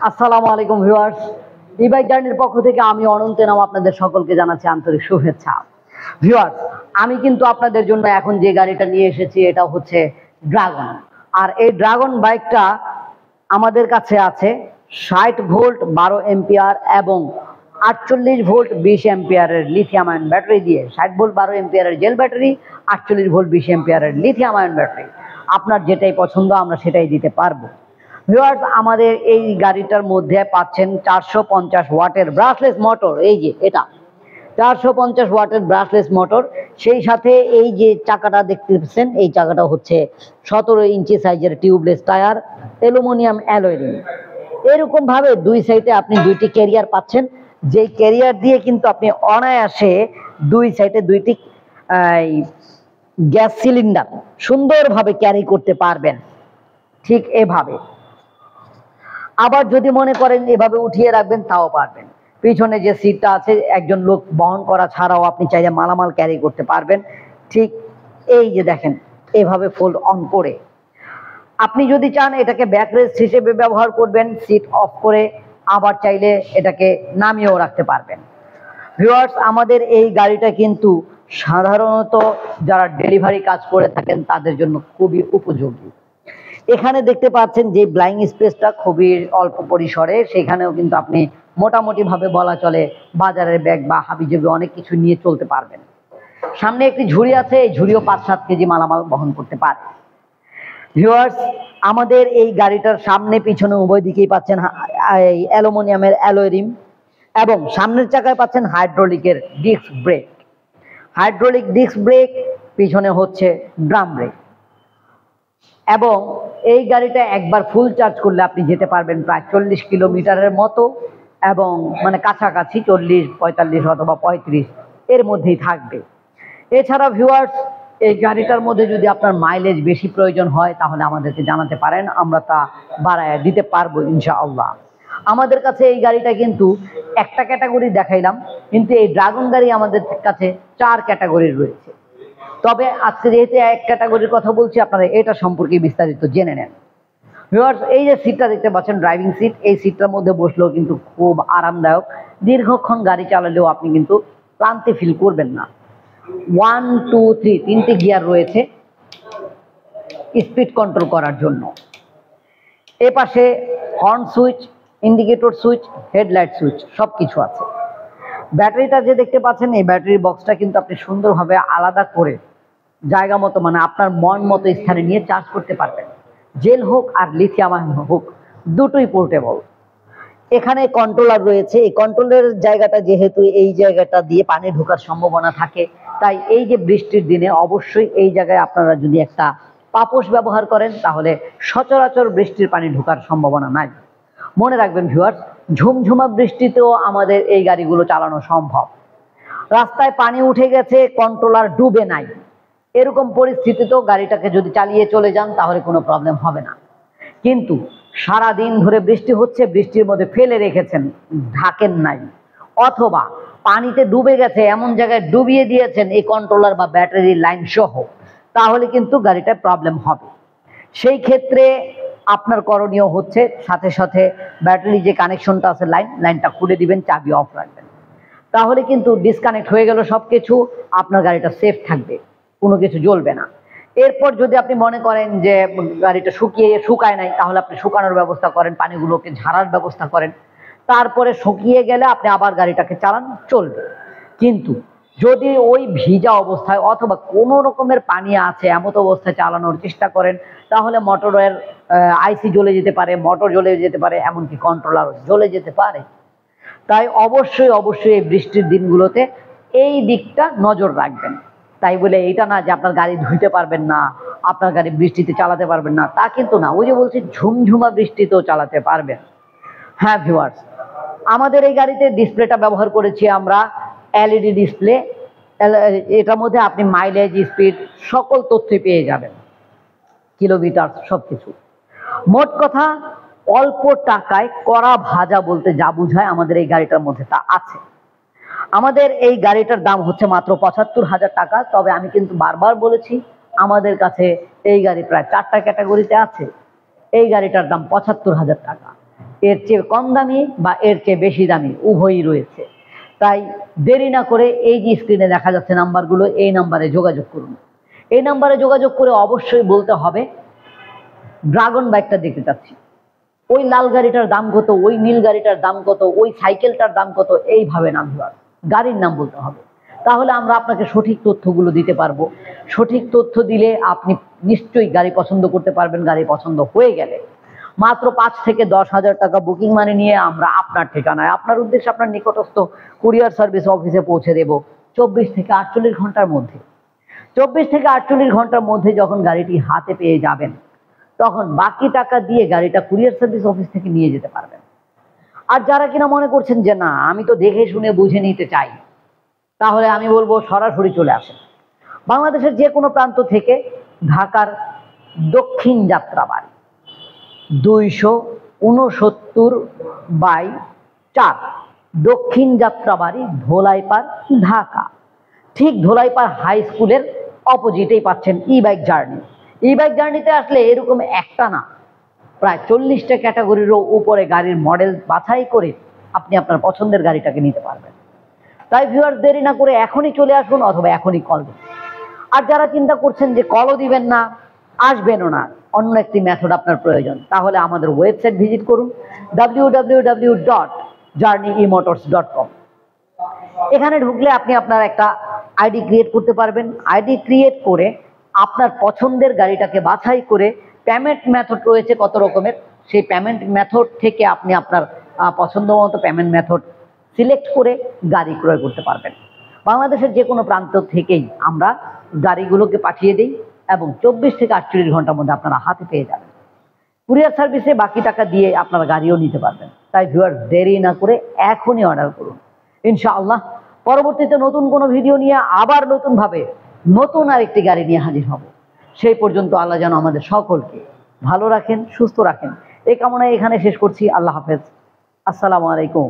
আসসালামু আলাইকুম viewers, e-bike জার্নির পক্ষ থেকে আমি অনন্ত নাম আপনাদের সকলকে জানাচ্ছি আন্তরিক শুভেচ্ছা। ভিউয়ার্স, আমি কিন্তু আপনাদের জন্য এখন যে গাড়িটা নিয়ে এসেছি এটা হচ্ছে ড্রাগন। আর এই ড্রাগন বাইকটা আমাদের কাছে আছে 60 ভোল্ট 12 এম্পিয়ার এবং 48 ভোল্ট 20 এম্পিয়ারের লিথিয়াম আয়ন ব্যাটারি দিয়ে। 60 ভোল্ট 12 এম্পিয়ারের জেল ব্যাটারি, 48 ভোল্ট 20 এম্পিয়ারের লিথিয়াম আয়ন ব্যাটারি। আপনার যেটাই পছন্দ আমরা সেটাই দিতে পারবো। ভিউয়ার্স, আমাদের এই গাড়িটার মধ্যে পাচ্ছেন 450 ওয়াটের ব্রাশলেস মোটর। এই যে এটা 450 ওয়াটের ব্রাশলেস মোটর, সেই সাথে এই যে চাকাটা দেখতে পাচ্ছেন এই চাকাটা হচ্ছে 17 ইঞ্চি সাইজের tubeless tyre, aluminium alloy ring. এরকম ভাবে দুই সাইডে আপনি দুইটি ক্যারিয়ার পাচ্ছেন, যেই ক্যারিয়ার দিয়ে কিন্তু আপনি অনায়াসে দুই সাইডে দুইটি গ্যাস সিলিন্ডার সুন্দরভাবে ক্যারি করতে পারবেন। ঠিক এভাবে আবার যদি মনে করেন এভাবে উঠিয়ে রাখবেন তাও পারবেন। পিছনে যে সিটটা আছে একজন লোক বহন করা ছাড়াও আপনি চাইলে মালামাল ক্যারি করতে পারবেন। ঠিক এই যে দেখেন, এভাবে ফোল্ড অন করে আপনি যদি চান এটাকে ব্যাকরেস্ট হিসেবে ব্যবহার করবেন, সিট অফ করে আবার চাইলে এটাকে নামিয়েও রাখতে পারবেন। ভিউয়ার্স, আমাদের এই গাড়িটা কিন্তু সাধারণত যারা ডেলিভারি কাজ করে থাকেন তাদের জন্য খুবই উপযোগী। এখানে দেখতে পাচ্ছেন যে ব্লাইং স্পেসটা খুবই অল্প পরিসরে, সেখানেও কিন্তু আপনি মোটামুটি ভাবে বলা চলে বাজারের ব্যাগ বা হাবিজাবি অনেক কিছু নিয়ে চলতে পারবেন। সামনে একটি ঝুড়ি আছে, এই ঝুড়িও 5-7 কেজি মালামাল বহন করতে পারে। ভিউয়ার্স, আমাদের এই গাড়িটার সামনে পিছনে উভয় দিকেই পাচ্ছেন অ্যালুমিনিয়ামের অ্যালয় রিম এবং সামনের চাকায় পাচ্ছেন হাইড্রোলিকের disc brake. Hydraulic disc brake, পিছনে হচ্ছে ড্রাম ব্রেক। এবং এই গাড়িটা একবার ফুল চার্জ করলে আপনি যেতে পারবেন প্রায় 40 কিলোমিটারের মতো, এবং মানে কাছাকাছি 40, 45 অথবা 35 এর মধ্যেই থাকবে। এছাড়া ভিউয়ার্স, এই গাড়িটার মধ্যে যদি আপনার মাইলেজ বেশি প্রয়োজন হয় তাহলে আমাদেরকে জানাতে পারেন, আমরা তা বাড়ায় দিতে পারবো ইনশাআল্লাহ। আমাদের কাছে এই গাড়িটা কিন্তু একটা ক্যাটাগরি দেখাইলাম, কিন্তু এই ড্রাগন গাড়ি আমাদের কাছে 4 ক্যাটাগরির রয়েছে। তবে আজকে যেহেতু এক ক্যাটাগরির কথা বলছি, আপনারা এটা সম্পর্কে বিস্তারিত জেনে নেন। ভিউয়ার্স, এই যে সিটটা দেখতে পাচ্ছেন ড্রাইভিং সিট, এই সিটটার মধ্যে বসলেও কিন্তু খুব আরামদায়ক। দীর্ঘক্ষণ গাড়ি চালালেও আপনি কিন্তু ক্লান্তি ফিল করবেন না। 1, 2, 3 তিনটে গিয়ার রয়েছে স্পিড কন্ট্রোল করার জন্য। এ পাশে horn switch, indicator switch, headlight switch সবকিছু আছে। ব্যাটারিটা যে দেখতে পাচ্ছেন, এই ব্যাটারি বক্সটা কিন্তু আপনি সুন্দরভাবে আলাদা করে জায়গা মতো মানে আপনার মন মতো স্থানে নিয়ে চার্জ করতে পারবেন। জেল হোক আর লিথিয়াম আয়ন হোক, দুটোই পোর্টেবল। এখানে কন্ট্রোলার রয়েছে, এই কন্ট্রোলের জায়গাটা যেহেতু এই জায়গাটা দিয়ে পানি ঢোকার সম্ভাবনা থাকে, তাই এই যে বৃষ্টির দিনে অবশ্যই এই জায়গায় আপনারা যদি একটা পাপোশ ব্যবহার করেন তাহলে সচরাচর বৃষ্টির পানি ঢোকার সম্ভাবনা নাই। মনে রাখবেন ভিউয়ার্স, ঝুমঝুমা বৃষ্টিতেও আমাদের এই গাড়িগুলো চালানো সম্ভব। রাস্তায় পানি উঠে গেছে, কন্ট্রোলার ডুবে নাই, এরকম পরিস্থিতিতেও গাড়িটাকে যদি চালিয়ে চলে যান তাহলে কোনো প্রবলেম হবে না। কিন্তু সারা দিন ধরে বৃষ্টি হচ্ছে, বৃষ্টির মধ্যে ফেলে রেখেছেন, ঢাকেন নাই, অথবা পানিতে ডুবে গেছে এমন জায়গায় ডুবিয়ে দিয়েছেন এই কন্ট্রোলার বা ব্যাটারির লাইন সহ, তাহলে কিন্তু গাড়িটায় প্রবলেম হবে। সেই ক্ষেত্রে আপনার করণীয় হচ্ছে সাথে সাথে ব্যাটারি যে কানেকশনটা আছে লাইনটা খুলে দিবেন, চাবি অফ রাখবেন, তাহলে কিন্তু ডিসকানেক্ট হয়ে গেল সবকিছু, আপনার গাড়িটা সেফ থাকবে, কোনো কিছু জ্বলবে না। এরপর যদি আপনি মনে করেন যে গাড়িটা শুকায় নাই, তাহলে আপনি শুকানোর ব্যবস্থা করেন, পানিগুলোকে ঝাড়ার ব্যবস্থা করেন, তারপরে শুকিয়ে গেলে আপনি আবার গাড়িটাকে চালান, চলবে। কিন্তু যদি ওই ভিজা অবস্থায় অথবা কোনো রকমের পানি আছে এমত অবস্থায় চালানোর চেষ্টা করেন, তাহলে মোটরের আইসি জ্বলে যেতে পারে, মোটর জ্বলে যেতে পারে, এমনকি কন্ট্রোলার জ্বলে যেতে পারে। তাই অবশ্যই অবশ্যই এই বৃষ্টির দিনগুলোতে এই দিকটা নজর রাখবেন। তাই বলে এটা না যে আপনার গাড়ি ধুইতে পারবেন না, আপনার গাড়ি বৃষ্টিতে চালাতে পারবেন না, তা কিন্তু না। ওই যে বলছি, ঝুমঝুমা বৃষ্টিতেও চালাতে পারবেন। হ্যাঁ ভিউয়ার্স, আমাদের এই গাড়িতে ডিসপ্লেটা ব্যবহার করেছি আমরা এলইডি ডিসপ্লে। এটার মধ্যে আপনি মাইলেজ, স্পিড সকল তথ্যই পেয়ে যাবেন, কিলোমিটার সবকিছু। মোট কথা, অল্প টাকায় কড়া ভাজা বলতে যা বুঝায় আমাদের এই গাড়িটার মধ্যে তা আছে। আমাদের এই গাড়িটার দাম হচ্ছে মাত্র 75,000 টাকা। তবে আমি কিন্তু বারবার বলেছি, আমাদের কাছে এই গাড়ি প্রায় 4টা ক্যাটাগরিতে আছে। এই গাড়িটার দাম 75,000 টাকা। এর চেয়ে কম দামি বা এর চেয়ে বেশি দামি উভয়ই রয়েছে। তাই দেরি না করে এই যে স্ক্রিনে দেখা যাচ্ছে নাম্বারগুলো, এই নাম্বারে যোগাযোগ করুন। এই নাম্বারে যোগাযোগ করে অবশ্যই বলতে হবে ড্রাগন বাইকটা দেখতে চাচ্ছি, ওই লাল গাড়িটার দাম কত, ওই নীল গাড়িটার দাম কত, ওই সাইকেলটার দাম কত, এইভাবে নাম দেওয়ার, গাড়ির নাম বলতে হবে। তাহলে আমরা আপনাকে সঠিক তথ্যগুলো দিতে পারবো। সঠিক তথ্য দিলে আপনি নিশ্চয়ই গাড়ি পছন্দ করতে পারবেন। গাড়ি পছন্দ হয়ে গেলে মাত্র 5 থেকে 10,000 টাকা বুকিং মানি নিয়ে আমরা আপনার ঠিকানায়, আপনার উদ্দেশ্যে, আপনার নিকটস্থ কুরিয়ার সার্ভিস অফিসে পৌঁছে দেব 24 থেকে 48 ঘন্টার মধ্যে। 24 থেকে 48 ঘন্টার মধ্যে যখন গাড়িটি হাতে পেয়ে যাবেন, তখন বাকি টাকা দিয়ে গাড়িটা কুরিয়ার সার্ভিস অফিস থেকে নিয়ে যেতে পারবেন। আর যারা কিনা মনে করছেন যে না, আমি তো দেখে শুনে বুঝে নিতে চাই, তাহলে আমি বলবো সরাসরি চলে আসেন বাংলাদেশের যে কোনো প্রান্ত থেকে। ঢাকার দক্ষিণ যাত্রাবাড়ি 269/4 দক্ষিণ যাত্রাবাড়ি, ধোলাইপাড়, ঢাকা। ঠিক ধোলাইপাড় হাই স্কুলের অপোজিটেই পাচ্ছেন ই বাইক জার্নি। ই বাইক জার্নিতে আসলে এরকম একটা না, প্রায় 40টা ক্যাটাগরিরও উপরে গাড়ির মডেল বাছাই করে আপনি আপনার পছন্দের গাড়িটাকে নিতে পারবেন। তাই ভিউয়ার্স, দেরি না করে এখনই চলে আসুন অথবা এখনই কল দিন। আর যারা চিন্তা করছেন যে কলও দিবেন না, আসবেনও না, অন্য একটি মেথড আপনার প্রয়োজন, তাহলে আমাদের ওয়েবসাইট ভিজিট করুন www.journeyemotors.com। এখানে ঢুকলে আপনি আপনার একটা আইডি ক্রিয়েট করতে পারবেন। আইডি ক্রিয়েট করে আপনার পছন্দের গাড়িটাকে বাছাই করে পেমেন্ট মেথড রয়েছে কত রকমের, সেই পেমেন্ট মেথড থেকে আপনি আপনার পছন্দ মতো পেমেন্ট মেথড সিলেক্ট করে গাড়ি ক্রয় করতে পারবেন। বাংলাদেশের যে কোনো প্রান্ত থেকেই আমরা গাড়িগুলোকে পাঠিয়ে দিই এবং 24 থেকে 48 ঘন্টার মধ্যে আপনারা হাতে পেয়ে যাবেন। কুরিয়ার সার্ভিসে বাকি টাকা দিয়ে আপনারা গাড়িও নিতে পারবেন। তাই ভিউয়ার্স, দেরি না করে এখনই অর্ডার করুন। ইনশাআল্লাহ পরবর্তীতে নতুন কোনো ভিডিও নিয়ে আবার নতুনভাবে নতুন আরেকটি গাড়ি নিয়ে হাজির হব। সেই পর্যন্ত আল্লাহ যেন আমাদের সকলকে ভালো রাখেন, সুস্থ রাখেন, এই কামনায় এখানে শেষ করছি। আল্লাহ হাফেজ, আসসালামু আলাইকুম।